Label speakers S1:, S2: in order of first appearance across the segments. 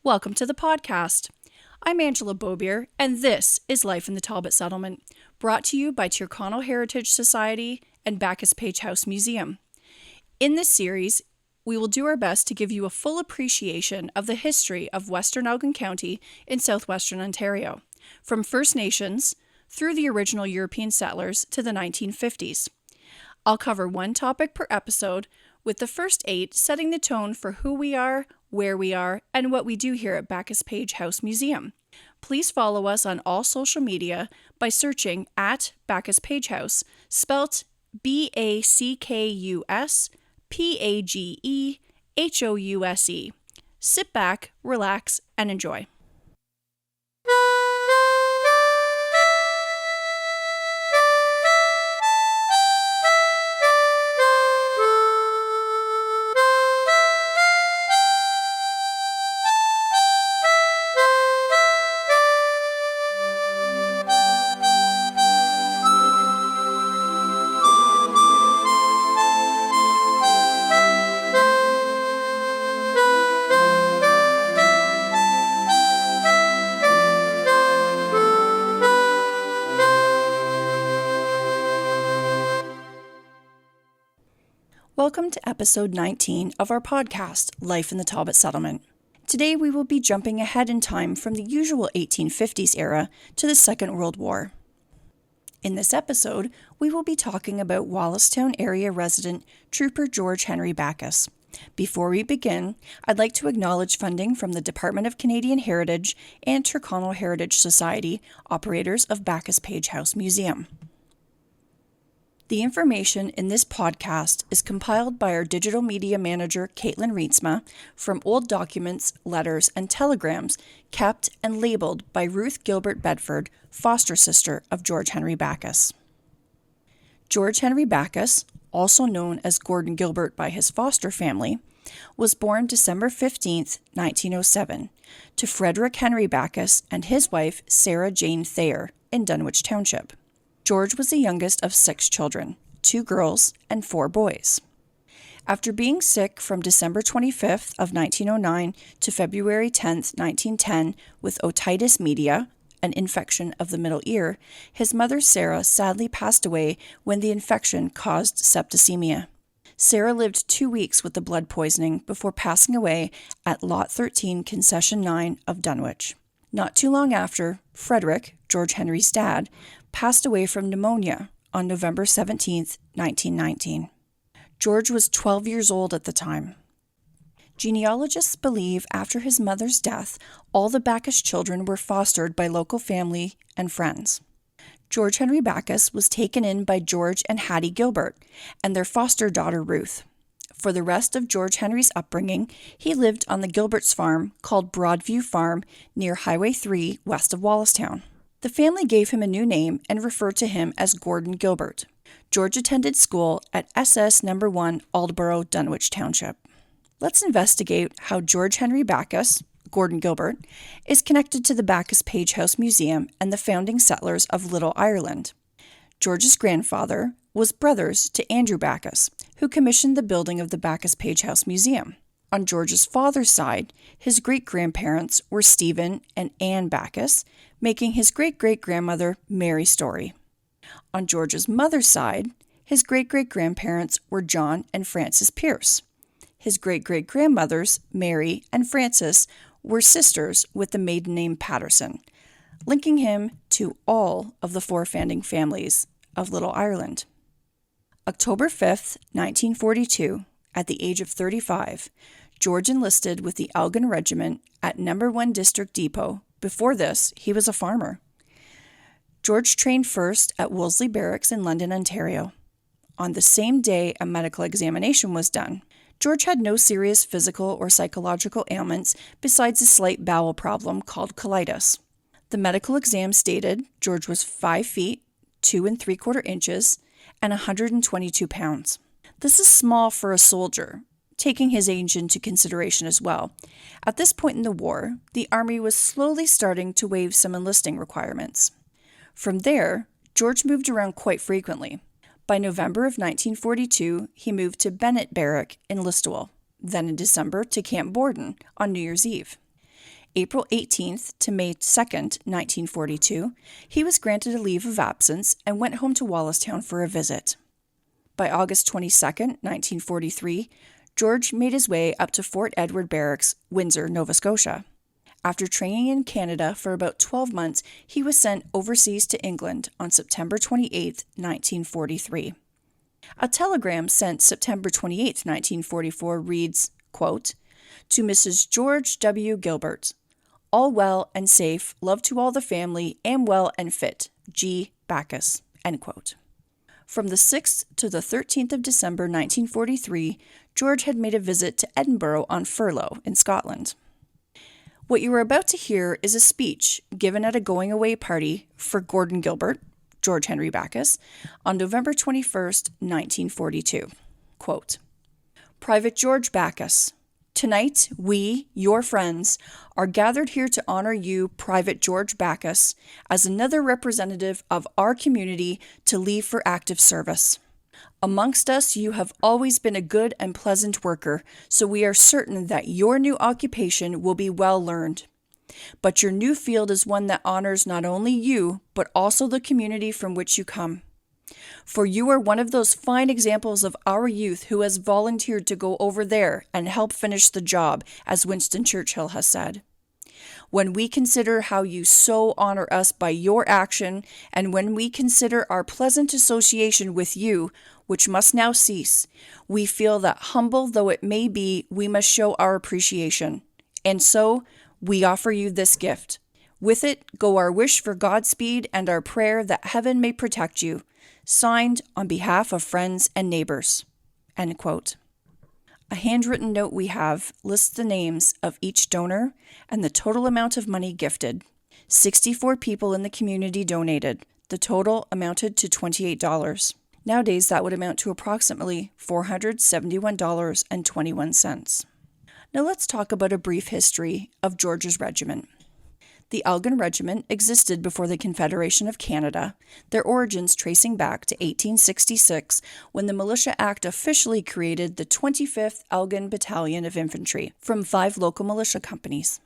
S1: Welcome to the podcast. I'm Angela Bobier, and this is Life in the Talbot Settlement, brought to you by Tyrconnell Heritage Society and Backus-Page House Museum. In this series, we will do our best to give you a full appreciation of the history of Western Elgin County in southwestern Ontario, from First Nations through the original European settlers to the 1950s. I'll cover one topic per episode, with the first 8 setting the tone for who we are, where we are, and what we do here at Backus-Page House Museum. Please follow us on all social media by searching at Backus-Page House, spelt BACKUSPAGEHOUSE. Sit back, relax, and enjoy. Welcome to episode 19 of our podcast, Life in the Talbot Settlement. Today we will be jumping ahead in time from the usual 1850s era to the Second World War. In this episode, we will be talking about Wallacestown area resident Trooper George Henry Backus. Before we begin, I'd like to acknowledge funding from the Department of Canadian Heritage and Tyrconnell Heritage Society, operators of Backus-Page House Museum. The information in this podcast is compiled by our digital media manager, Katlyn Reintsma, from old documents, letters, and telegrams kept and labeled by Ruth Gilbert Bedford, foster sister of George Henry Backus. George Henry Backus, also known as Gordon Gilbert by his foster family, was born December 15, 1907, to Frederick Henry Backus and his wife, Sarah Jane Thayer, in Dunwich Township. George was the youngest of 6 children, 2 girls and 4 boys. After being sick from December 25th of 1909 to February 10th, 1910 with otitis media, an infection of the middle ear, his mother Sarah sadly passed away when the infection caused septicemia. Sarah lived 2 weeks with the blood poisoning before passing away at Lot 13, Concession 9 of Dunwich. Not too long after, Frederick, George Henry's dad, passed away from pneumonia on November 17, 1919. George was 12 years old at the time. Genealogists believe after his mother's death, all the Backus children were fostered by local family and friends. George Henry Backus was taken in by George and Hattie Gilbert and their foster daughter Ruth. For the rest of George Henry's upbringing, he lived on the Gilbert's farm called Broadview Farm near Highway 3 west of Wallacestown. The family gave him a new name and referred to him as Gordon Gilbert. George attended school at SS No. 1 Aldborough, Dunwich Township. Let's investigate how George Henry Backus, Gordon Gilbert, is connected to the Backus-Page House Museum and the founding settlers of Little Ireland. George's grandfather was brothers to Andrew Backus, who commissioned the building of the Backus-Page House Museum. On George's father's side, his great-grandparents were Stephen and Anne Backus, making his great-great-grandmother Mary Story. On George's mother's side, his great-great-grandparents were John and Frances Pierce. His great-great-grandmothers, Mary and Frances, were sisters with the maiden name Patterson, linking him to all of the 4 founding families of Little Ireland. October 5th, 1942, at the age of 35, George enlisted with the Elgin Regiment at No. 1 District Depot. Before this, he was a farmer. George trained first at Wolseley Barracks in London, Ontario. On the same day a medical examination was done, George had no serious physical or psychological ailments besides a slight bowel problem called colitis. The medical exam stated George was 5 feet, 2 3/4 inches, and 122 pounds. This is small for a soldier, taking his age into consideration as well. At this point in the war, the Army was slowly starting to waive some enlisting requirements. From there, George moved around quite frequently. By November of 1942, he moved to Bennett Barrack in Listowel, then in December to Camp Borden on New Year's Eve. April 18th to May 2nd, 1942, he was granted a leave of absence and went home to Wallacestown for a visit. By August 22nd, 1943, George made his way up to Fort Edward Barracks, Windsor, Nova Scotia. After training in Canada for about 12 months, he was sent overseas to England on September 28, 1943. A telegram sent September 28, 1944 reads, quote, "To Mrs. George W. Gilbert, all well and safe, love to all the family, am well and fit, G. Backus," end quote. From the 6th to the 13th of December 1943, George had made a visit to Edinburgh on furlough in Scotland. What you are about to hear is a speech given at a going-away party for Gordon Gilbert, George Henry Backus, on November 21st, 1942. Quote, "Private George Backus, tonight we, your friends, are gathered here to honor you, Private George Backus, as another representative of our community to leave for active service. Amongst us, you have always been a good and pleasant worker, so we are certain that your new occupation will be well learned. But your new field is one that honors not only you, but also the community from which you come. For you are one of those fine examples of our youth who has volunteered to go over there and help finish the job, as Winston Churchill has said. When we consider how you so honor us by your action, and when we consider our pleasant association with you, which must now cease, we feel that, humble though it may be, we must show our appreciation. And so, we offer you this gift. With it go our wish for Godspeed and our prayer that heaven may protect you. Signed on behalf of friends and neighbors." End quote. A handwritten note we have lists the names of each donor and the total amount of money gifted. 64 people in the community donated. The total amounted to $28. Nowadays, that would amount to approximately $471.21. Now let's talk about a brief history of George's regiment. The Elgin Regiment existed before the Confederation of Canada, their origins tracing back to 1866, when the Militia Act officially created the 25th Elgin Battalion of Infantry from 5 local militia companies.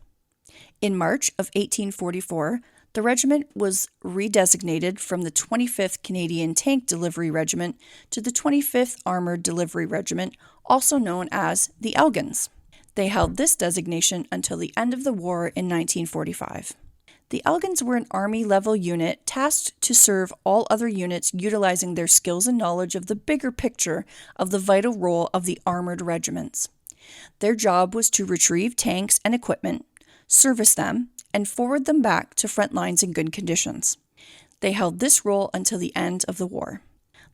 S1: In March of 1844, the regiment was redesignated from the 25th Canadian Tank Delivery Regiment to the 25th Armoured Delivery Regiment, also known as the Elgins. They held this designation until the end of the war in 1945. The Elgins were an Army-level unit tasked to serve all other units utilizing their skills and knowledge of the bigger picture of the vital role of the armored regiments. Their job was to retrieve tanks and equipment, service them, and forward them back to front lines in good conditions. They held this role until the end of the war.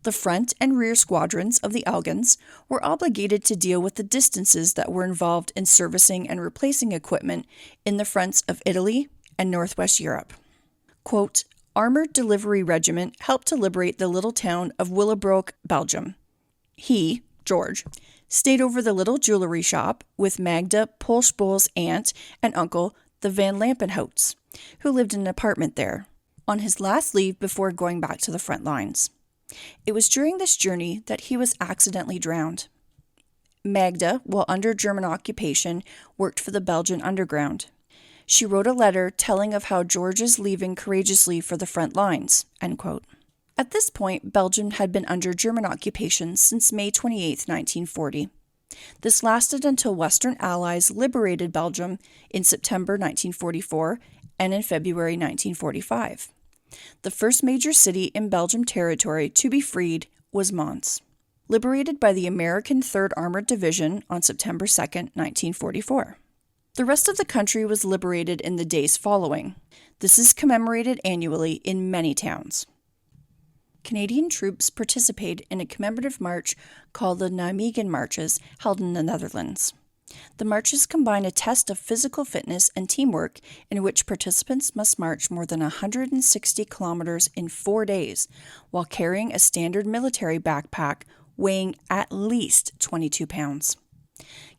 S1: The front and rear squadrons of the Elgins were obligated to deal with the distances that were involved in servicing and replacing equipment in the fronts of Italy and Northwest Europe. Quote, "Armored Delivery Regiment helped to liberate the little town of Willebroek, Belgium. He, George, stayed over the little jewelry shop with Magda Polspoel's aunt and uncle, the Van Lampenhouts, who lived in an apartment there, on his last leave before going back to the front lines. It was during this journey that he was accidentally drowned. Magda, while under German occupation, worked for the Belgian underground. She wrote a letter telling of how George is leaving courageously for the front lines." End quote. At this point, Belgium had been under German occupation since May 28, 1940. This lasted until Western Allies liberated Belgium in September 1944 and in February 1945. The first major city in Belgium territory to be freed was Mons, liberated by the American 3rd Armored Division on September 2, 1944. The rest of the country was liberated in the days following. This is commemorated annually in many towns. Canadian troops participated in a commemorative march called the Nijmegen Marches, held in the Netherlands. The marches combine a test of physical fitness and teamwork in which participants must march more than 160 kilometers in 4 days while carrying a standard military backpack weighing at least 22 pounds.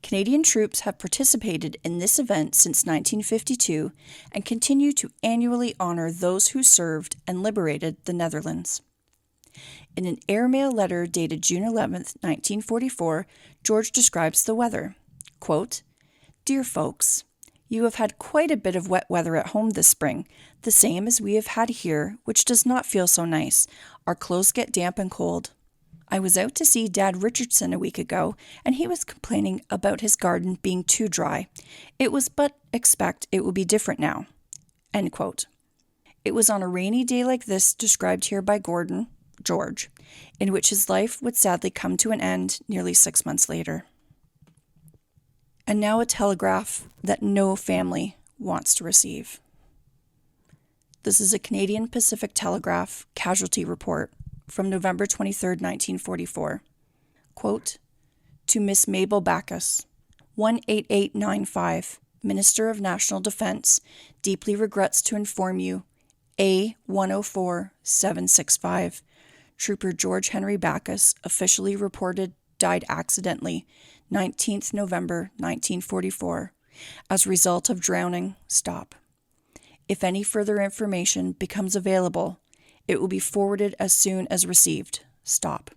S1: Canadian troops have participated in this event since 1952 and continue to annually honor those who served and liberated the Netherlands. In an airmail letter dated June 11, 1944, George describes the weather. Quote, "Dear folks, You have had quite a bit of wet weather at home this spring, the same as we have had here, which does not feel so nice. Our clothes get damp and cold. I was out to see Dad Richardson a week ago, and he was complaining about his garden being too dry. It was but expect it will be different now." End quote. It was on a rainy day like this described here by Gordon, George, in which his life would sadly come to an end nearly 6 months later. And now a telegraph that no family wants to receive. This is a Canadian Pacific Telegraph casualty report from November 23, 1944. Quote, "To Miss Mabel Backus, 18895, Minister of National Defense, deeply regrets to inform you, A104765, Trooper George Henry Backus, officially reported died accidentally, 19th November 1944, as a result of drowning. Stop. If any further information becomes available, it will be forwarded as soon as received. Stop.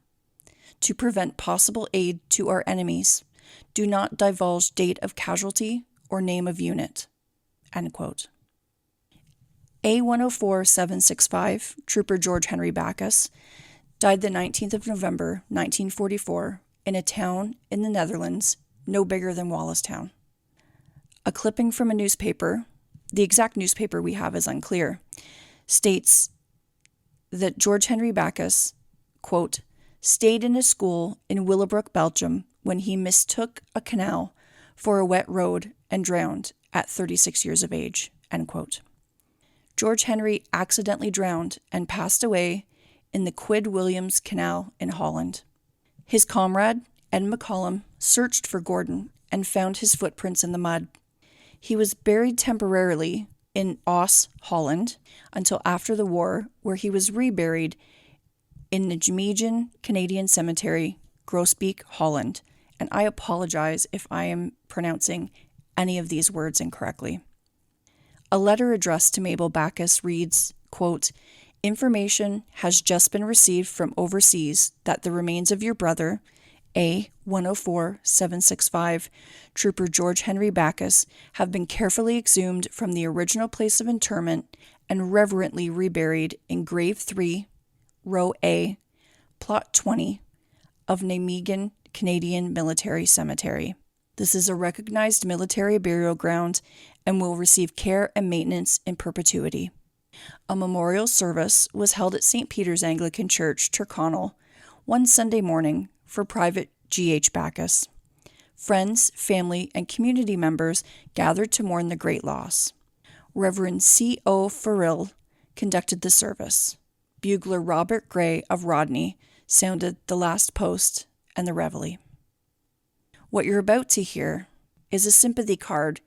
S1: To prevent possible aid to our enemies, do not divulge date of casualty or name of unit." End quote. A104765, Trooper George Henry Backus, died the 19th of November 1944 in a town in the Netherlands no bigger than Wallace-town. A clipping from a newspaper, the exact newspaper we have is unclear, states that George Henry Backus, quote, "stayed in a school in Willowbrook, Belgium, when he mistook a canal for a wet road and drowned at 36 years of age." End quote. George Henry accidentally drowned and passed away in the Quid Williams Canal in Holland. His comrade, Ed McCollum, searched for Gordon and found his footprints in the mud. He was buried temporarily in Oss, Holland, until after the war, where he was reburied in the Nijmegen Canadian Cemetery, Grosbeek, Holland. And I apologize if I am pronouncing any of these words incorrectly. A letter addressed to Mabel Backus reads, quote, "Information has just been received from overseas that the remains of your brother, A104765, Trooper George Henry Backus, have been carefully exhumed from the original place of interment and reverently reburied in Grave 3, Row A, Plot 20 of Nijmegen Canadian Military Cemetery. This is a recognized military burial ground and will receive care and maintenance in perpetuity." A memorial service was held at St. Peter's Anglican Church, Tyrconnell, one Sunday morning for Private G.H. Backus. Friends, family, and community members gathered to mourn the great loss. Reverend C.O. Farrell conducted the service. Bugler Robert Gray of Rodney sounded the last post and the reveille. What you're about to hear is a sympathy card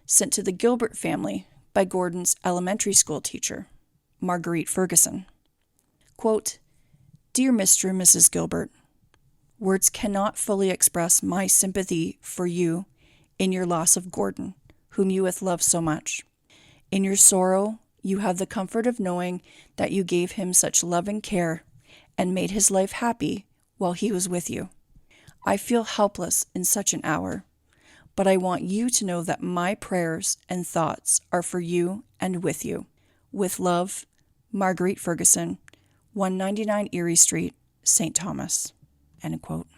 S1: sent to the Gilbert family by Gordon's elementary school teacher, Marguerite Ferguson. Quote, "Dear Mr. and Mrs. Gilbert, words cannot fully express my sympathy for you in your loss of Gordon, whom you have loved so much. In your sorrow, you have the comfort of knowing that you gave him such loving care and made his life happy while he was with you. I feel helpless in such an hour, but I want you to know that my prayers and thoughts are for you and with you. With love, Marguerite Ferguson, 199 Erie Street, St. Thomas." End quote.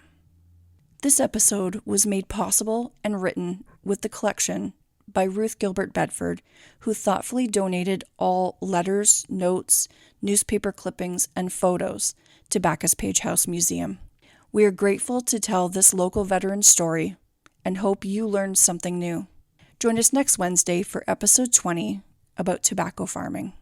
S1: This episode was made possible and written with the collection by Ruth Gilbert Bedford, who thoughtfully donated all letters, notes, newspaper clippings, and photos to Backus-Page House Museum. We are grateful to tell this local veteran's story and hope you learned something new. Join us next Wednesday for episode 20 about tobacco farming.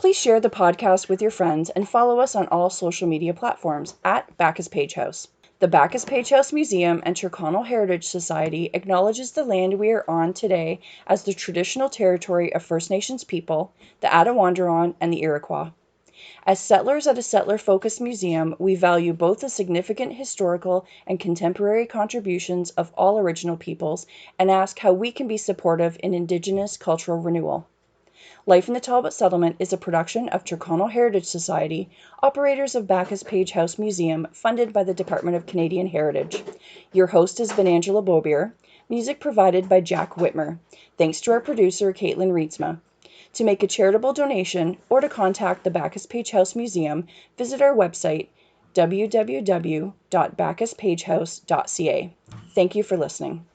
S1: Please share the podcast with your friends and follow us on all social media platforms at Backus-Page House. The Backus-Page House Museum and Tyrconnell Heritage Society acknowledges the land we are on today as the traditional territory of First Nations people, the Attawandaron, and the Iroquois. As settlers at a settler-focused museum, we value both the significant historical and contemporary contributions of all original peoples and ask how we can be supportive in Indigenous cultural renewal. Life in the Talbot Settlement is a production of Tyrconnell Heritage Society, operators of Backus-Page House Museum, funded by the Department of Canadian Heritage. Your host has been Angela Bobier. Music provided by Jack Witmer. Thanks to our producer, Katlyn Reintsma. To make a charitable donation or to contact the Backus-Page House Museum, visit our website, www.backuspagehouse.ca. Thank you for listening.